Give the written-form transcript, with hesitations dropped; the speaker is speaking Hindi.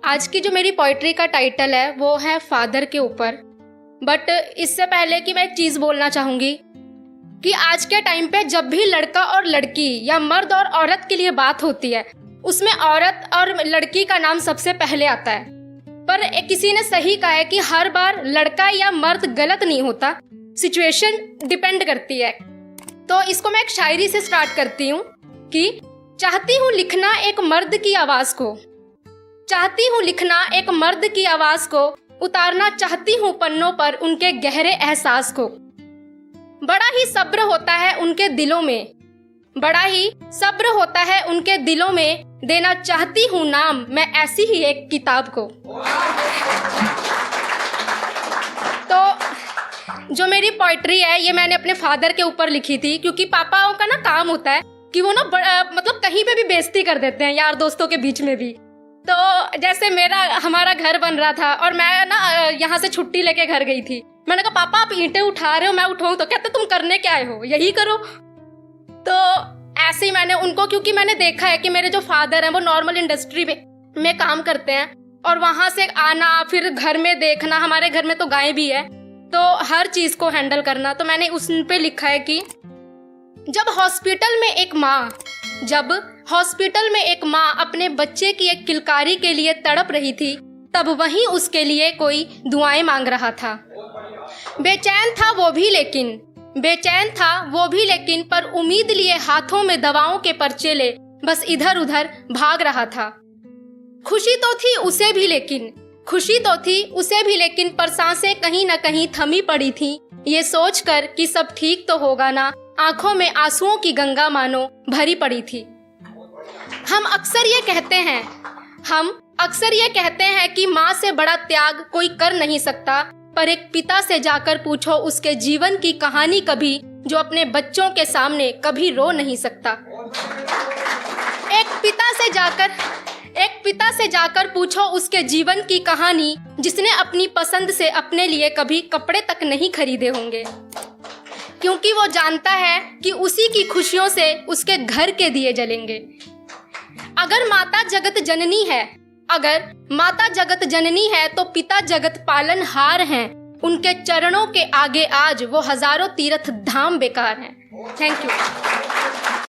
आज की जो मेरी पोइट्री का टाइटल है वो है फादर के ऊपर। बट इससे पहले कि मैं एक चीज़ बोलना चाहूँगी कि आज के टाइम पे जब भी लड़का और लड़की या मर्द और औरत के लिए बात होती है उसमें औरत और लड़की का नाम सबसे पहले आता है। पर किसी ने सही कहा है कि हर बार लड़का या मर्द गलत नहीं होता, सिचुएशन डिपेंड करती है। तो इसको मैं एक शायरी से स्टार्ट करती हूँ कि चाहती हूँ लिखना एक मर्द की आवाज़ को, चाहती हूँ लिखना एक मर्द की आवाज़ को, उतारना चाहती हूँ पन्नों पर उनके गहरे एहसास को। बड़ा ही सब्र होता है उनके दिलों में, बड़ा ही सब्र होता है उनके दिलों में, देना चाहती हूँ नाम मैं ऐसी ही एक किताब को। तो जो मेरी पोइट्री है ये मैंने अपने फादर के ऊपर लिखी थी, क्योंकि पापाओं का ना काम होता है कि वो ना मतलब कहीं पे भी बेइज्जती कर देते हैं, यार दोस्तों के बीच में भी। तो जैसे हमारा घर बन रहा था और मैं ना यहाँ से छुट्टी लेके घर गई थी। मैंने कहा पापा आप ईंटें उठा रहे हो, मैं उठाऊं? तो कहते तुम करने क्या आए हो, यही करो। तो ऐसे ही मैंने उनको, क्योंकि मैंने देखा है कि मेरे जो फादर हैं वो नॉर्मल इंडस्ट्री में काम करते हैं और वहाँ से आना फिर घर में देखना, हमारे घर में तो गाय भी है तो हर चीज़ को हैंडल करना। तो मैंने उस पे लिखा है कि जब हॉस्पिटल में एक माँ अपने बच्चे की एक किलकारी के लिए तड़प रही थी, तब वहीं उसके लिए कोई दुआएं मांग रहा था। बेचैन था वो भी लेकिन पर उम्मीद लिए हाथों में दवाओं के पर्चे ले बस इधर उधर भाग रहा था। खुशी तो थी उसे भी लेकिन पर सांसें कहीं न कहीं थमी पड़ी थी, ये सोचकर कि सब ठीक तो होगा ना, आंखों में आंसुओं की गंगा मानो भरी पड़ी थी। हम अक्सर ये कहते हैं कि माँ से बड़ा त्याग कोई कर नहीं सकता, पर एक पिता से जाकर पूछो उसके जीवन की कहानी कभी, जो अपने बच्चों के सामने कभी रो नहीं सकता। एक पिता से जाकर पूछो उसके जीवन की कहानी, जिसने अपनी पसंद से अपने लिए कभी कपड़े तक नहीं खरीदे होंगे, क्योंकि वो जानता है कि उसी की खुशियों से उसके घर के दिए जलेंगे। अगर माता जगत जननी है तो पिता जगत पालनहार हैं, उनके चरणों के आगे आज वो हजारों तीर्थ धाम बेकार हैं। Thank you.